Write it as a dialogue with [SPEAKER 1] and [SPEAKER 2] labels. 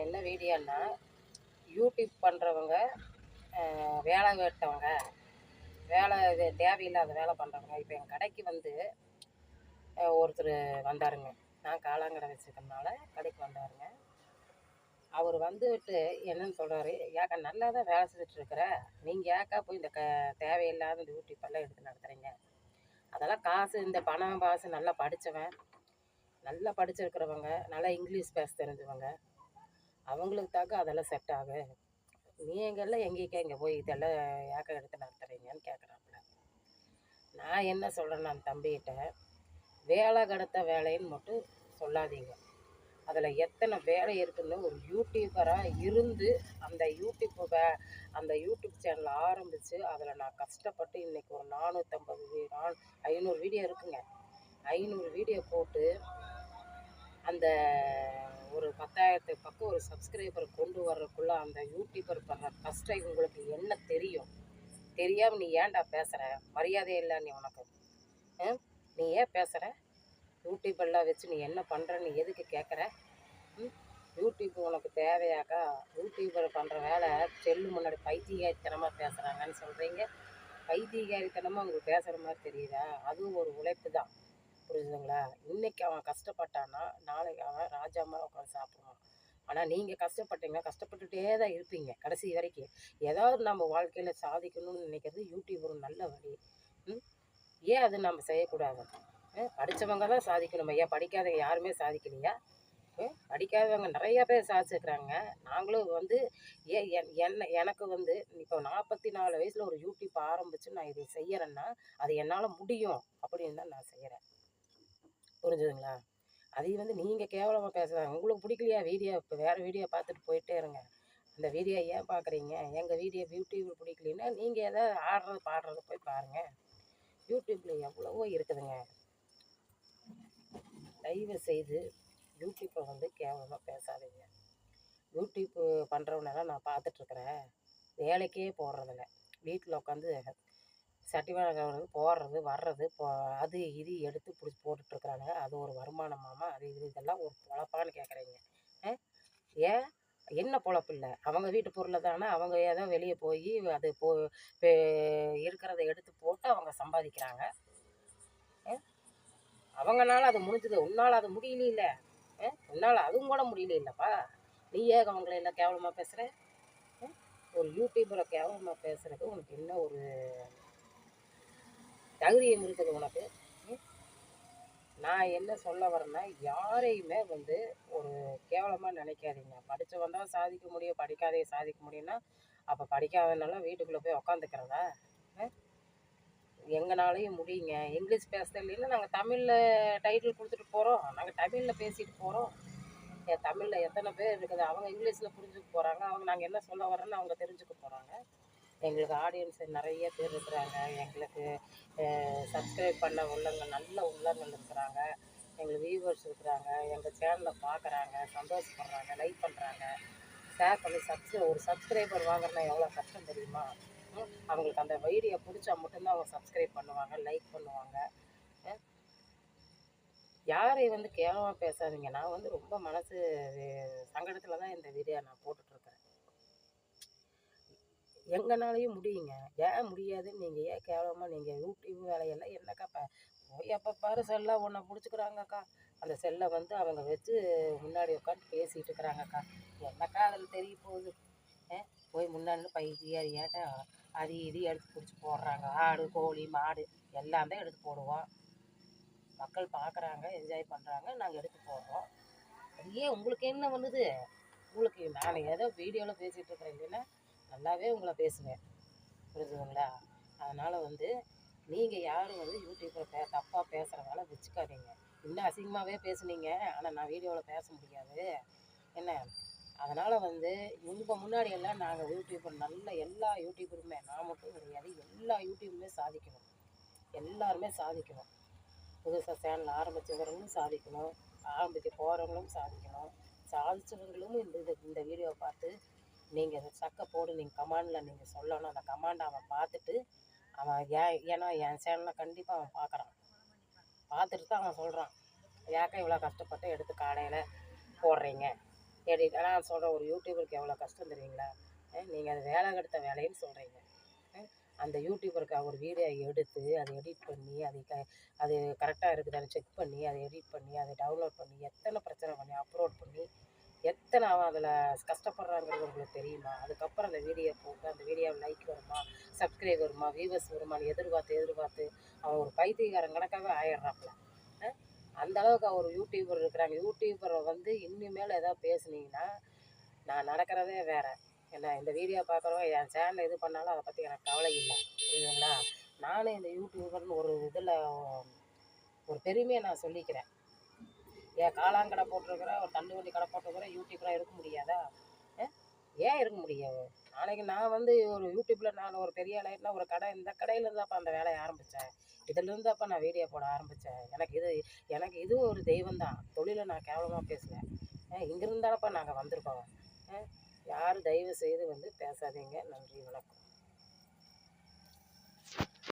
[SPEAKER 1] நான் என்ன வீடியோன்னா, யூடியூப் பண்ணுறவங்க, வேலை வெட்டவங்க, வேலை இது தேவையில்லாத வேலை பண்ணுறவங்க. இப்போ என் கடைக்கு வந்து ஒருத்தர் வந்தாருங்க. நான் காளாங்கடை வச்சுருக்கறனால கடைக்கு வந்தாருங்க. அவர் வந்துட்டு என்னன்னு சொல்கிறாரு, ஏக்கா நல்லா தான் வேலை செஞ்சுட்ருக்குற, நீங்கள் ஏக்கா போய் இந்த தேவையில்லாத இந்த யூடியூப்பெல்லாம் எடுத்து நடத்துகிறீங்க. அதெல்லாம் காசு இந்த பணம் காசு நல்லா படித்தவன், நல்லா படிச்சிருக்கிறவங்க, நல்லா இங்கிலீஷ் பேச தெரிஞ்சவங்க, அவங்களுக்கு தாக்க அதெல்லாம் செட் ஆகும். நீங்கள்லாம் எங்கேக்கா இங்கே போய் இதெல்லாம் ஏக்கா எடுத்து நடத்துகிறீங்கன்னு கேட்குறாப்புல. நான் என்ன சொல்கிறேன் அந்த தம்பிகிட்ட, வேலை கடத்த வேலைன்னு மட்டும் சொல்லாதீங்க. அதில் எத்தனை வேலை இருக்குன்னு ஒரு யூடியூபராக இருந்து அந்த யூடியூப் சேனல் ஆரம்பித்து அதில் நான் கஷ்டப்பட்டு இன்றைக்கி ஒரு 450 500 வீடியோ இருக்குங்க. 500 வீடியோ போட்டு அந்த ஒரு 10,000 பக்கம் ஒரு சப்ஸ்கிரைபர் கொண்டு வர்றதுக்குள்ளே அந்த யூடியூபர் பண்ணுற கஷ்டம் உங்களுக்கு என்ன தெரியும்? தெரியாமல் நீ ஏன்டா பேசுகிற? மரியாதை இல்லை நீ உனக்கு. நீ ஏன் பேசுகிற? யூடியூப்பெல்லாம் வச்சு நீ என்ன பண்ணுற? நீ எதுக்கு கேட்குற? யூடியூப் உனக்கு தேவையாக்கா? யூடியூபர் பண்ணுற வேலை செல்லு முன்னாடி பைத்தியகாரித்தனமாக பேசுகிறாங்கன்னு சொல்கிறீங்க. பைத்தியகாரித்தனமாக உங்களுக்கு பேசுகிற மாதிரி தெரியுதா? அதுவும் ஒரு உழைப்பு தான், புரியுதுங்களா? இன்றைக்கி அவன் கஷ்டப்பட்டான்னா நாளைக்கு அவன் ராஜா மாதிரி உட்காந்து சாப்பிடுவான். ஆனால் நீங்கள் கஷ்டப்பட்டீங்கன்னா கஷ்டப்பட்டுகிட்டே தான் இருப்பீங்க கடைசி வரைக்கும். ஏதாவது நம்ம வாழ்க்கையில் சாதிக்கணும்னு நினைக்கிறது யூடியூப் ஒரு நல்ல வழி. ஏன் அது நம்ம செய்யக்கூடாது? படித்தவங்க தான் சாதிக்கணும் ஐயா, படிக்காதவங்க யாருமே சாதிக்கலையா? படிக்காதவங்க நிறைய பேர் சாதிச்சிருக்கிறாங்க. நாங்களும் வந்து எனக்கு வந்து இப்போ 44 வயசில் ஒரு யூடியூப் ஆரம்பித்து நான் இதை செய்கிறேன்னா அது என்னால் முடியும் அப்படின்னு தான் நான் செய்கிறேன். புரிஞ்சுதுங்களா? அதையும் வந்து நீங்கள் கேவலமாக பேசுகிறாங்க. உங்களுக்கு பிடிக்கலையா வீடியோ? இப்போ வேறு வீடியோ பார்த்துட்டு போயிட்டே இருங்க. அந்த வீடியோ ஏன் பார்க்குறீங்க? எங்கள் வீடியோ யூடியூப் பிடிக்கலன்னா நீங்கள் எதாவது ஆடுறது பாடுறது போய் பாருங்கள். யூடியூப்பில் எவ்வளவோ இருக்குதுங்க. தயவு செய்து யூடியூப்பை வந்து கேவலமாக பேசாதீங்க. யூடியூப்பு பண்ணுறவனெல்லாம் நான் பார்த்துட்ருக்குறேன். வேலைக்கே போடுறதில்ல, வீட்டில் உட்காந்து சட்டிவாழை போடுறது வர்றது அது இது எடுத்து பிடிச்சி போட்டுட்ருக்குறானுங்க. அது ஒரு வருமானமாமா? அது இதெல்லாம் ஒரு பொழப்பான்னு கேட்குறீங்க? ஏன் என்ன பொழப்பு இல்லை? அவங்க வீட்டு பொருளை தானே அவங்க ஏதோ வெளியே போய் அது இருக்கிறத எடுத்து போட்டு அவங்க சம்பாதிக்கிறாங்க. அவங்கனால அது முடிஞ்சது, உன்னால் அது முடியல. உன்னால் அதுவும் கூட முடியல இல்லைப்பா. நீ ஏன் அவங்கள எல்லாம் கேவலமாக பேசுகிற? ஒரு யூடியூபரை கேவலமாக பேசுகிறது உனக்கு என்ன ஒரு தகுதியம் இருக்குது உனக்கு? நான் என்ன சொல்ல வரேன்னா, யாரையுமே வந்து ஒரு கேவலமாக நினைக்காதீங்க. படித்தவன் தான் சாதிக்க முடியும், படிக்காதே சாதிக்க முடியும்னா அப்போ படிக்காதனால வீட்டுக்குள்ளே போய் உக்காந்துக்கிறதா? எங்களாலையும் முடியுங்க. இங்கிலீஷ் பேச தெரியலன்னா நாங்கள் தமிழில் டைட்டில் கொடுத்துட்டு போகிறோம். நாங்கள் தமிழில் பேசிட்டு போகிறோம். தமிழில் எத்தனை பேர் இருக்குது, அவங்க இங்கிலீஷில் புரிஞ்சுக்க போகிறாங்க. நாங்கள் என்ன சொல்ல வரோன்னு அவங்க தெரிஞ்சுக்க போகிறாங்க. எங்களுக்கு ஆடியன்ஸ் நிறைய பேர் இருக்கிறாங்க. எங்களுக்கு சப்ஸ்கிரைப் பண்ண நல்ல உள்ளங்கள் இருக்கிறாங்க. எங்களுக்கு வியூவர்ஸ் இருக்கிறாங்க. எங்கள் சேனலை பார்க்குறாங்க, சந்தோஷப்படுறாங்க, லைக் பண்ணுறாங்க, ஷேர் பண்ணி ஒரு சப்ஸ்கிரைபர் வாங்குறதுனா எவ்வளோ கஷ்டம் தெரியுமா? அவங்களுக்கு அந்த வீடியோ பிடிச்சா மட்டும்தான் அவங்க சப்ஸ்கிரைப் பண்ணுவாங்க, லைக் பண்ணுவாங்க. யாரையும் வந்து கேவலமாக பேசாதீங்க. நான் வந்து ரொம்ப மனசு சங்கடத்தில் தான் இந்த வீடியோ நான் போட்டுட்ருக்கிறேன். எங்கனாலையும் முடியுங்க. ஏன் முடியாதுன்னு நீங்கள் ஏன் கேவலமாக நீங்கள் யூடியூப் வேலையெல்லாம் என்னக்கா போய் எப்போ பாரு செல்லை ஒன்றை பிடிச்சிக்கிறாங்கக்கா. அந்த செல்லை வந்து அவங்க வச்சு முன்னாடி உட்காந்து பேசிகிட்டு இருக்கிறாங்கக்கா. என்னக்கா அதில் தெரிய போகுது? போய் முன்னாடி பைத்தியாட்ட அது இது எடுத்து பிடிச்சி போடுறாங்க. ஆடு கோழி மாடு எல்லாம் தான் எடுத்து போடுவோம். மக்கள் பார்க்குறாங்க, என்ஜாய் பண்ணுறாங்க, நாங்கள் எடுத்து போடுறோம். அது ஏன் உங்களுக்கு என்ன பண்ணுது? உங்களுக்கு நான் ஏதோ வீடியோவில் பேசிகிட்டு இருக்கிறேன் இல்லைன்னா நல்லாவே உங்களை பேசுவேன், புரிஞ்சுதுங்களா? அதனால் வந்து நீங்கள் யாரும் வந்து யூடியூப்பில் தப்பாக பேசுகிற வேலை வச்சுக்காதீங்க. இன்னும் அசிங்கமாகவே பேசுனீங்க, ஆனால் நான் வீடியோவில் பேச முடியாது என்ன. அதனால் வந்து உங்கள் முன்னாடியெல்லாம் நாங்கள் யூடியூப்பர் எல்லா யூடியூபருமே, நான் மட்டும் கிடையாது, எல்லா யூடியூபுமே சாதிக்கணும். எல்லாருமே சாதிக்கணும். புதுசாக சேனல் ஆரம்பித்தவர்களும் சாதிக்கணும், ஆரம்பிக்க போகிறவங்களும் சாதிக்கணும். சாதித்தவர்களும் இந்த வீடியோவை பார்த்து நீங்கள் சக்கை போடு, நீங்கள் கமாண்டில் நீங்கள் சொல்லணும். அந்த கமாண்டை அவன் பார்த்துட்டு அவன் ஏன்னா என் சேனலை கண்டிப்பாக அவன் பார்க்குறான். பார்த்துட்டு தான் அவன் சொல்கிறான், ஏக்கா இவ்வளோ கஷ்டப்பட்டு எடுத்து காலையில் போடுறீங்க, எடிட் நான் சொல்கிறேன், ஒரு யூடியூபருக்கு எவ்வளோ கஷ்டம் தெரியுங்களா? நீங்கள் அது வேலை கெடுத்த வேலைன்னு சொல்கிறீங்க. அந்த யூடியூபருக்கு ஒரு வீடியோ எடுத்து அதை எடிட் பண்ணி அது கரெக்டாக இருக்குதான்னு செக் பண்ணி அதை எடிட் பண்ணி அதை டவுன்லோட் பண்ணி எத்தனை பிரச்சனை பண்ணி அப்லோட் பண்ணி எத்தனை அவன் அதில் கஷ்டப்படுறாங்கிறது உங்களுக்கு தெரியுமா? அதுக்கப்புறம் அந்த வீடியோ போட்டு அந்த வீடியோவில் லைக் வருமா, சப்ஸ்கிரைப் வருமா, வியூவர்ஸ் வருமானு எதிர்பார்த்து அவன் ஒரு பைத்தியக்காரன் கணக்காகவே ஆயிடுறாப்புல. அந்த அளவுக்கு அவர் யூடியூபர் இருக்கிறாங்க. யூடியூபரை இனிமேல் எதாவது பேசுனீங்கன்னா நான் நடக்கிறதே வேறு. என்ன இந்த வீடியோ பார்க்குறவங்க என் சேனலை இது பண்ணாலும் அதை பற்றி எனக்கு கவலை இல்லை, புரியுதுங்களா? நானும் இந்த யூடியூபர்னு ஒரு இதில் ஒரு பெருமையை நான் சொல்லிக்கிறேன். ஏன் காளாங்கடை போட்டிருக்கிறேன், ஒரு தள்ளுவண்டி கடை போட்டிருக்கிறேன், யூடியூபராக இருக்க முடியாதா? ஏன் இருக்க முடியாது? நாளைக்கு நான் ஒரு யூடியூப்பில் நான் ஒரு பெரிய ஆளாயிட்டுனா ஒரு கடை, இந்த கடையில் இருந்தாப்பா அந்த வேலையை ஆரம்பித்தேன், இதிலிருந்தாப்பா நான் வீடியோ போட ஆரம்பித்தேன். எனக்கு இது ஒரு தெய்வம் தான். தொழிலை நான் கேவலமாக பேசுவேன். இங்கே இருந்தாலப்பா நாங்கள் வந்திருக்கோம். யாரும் தயவு செய்து பேசாதீங்க. நன்றி, வணக்கம்.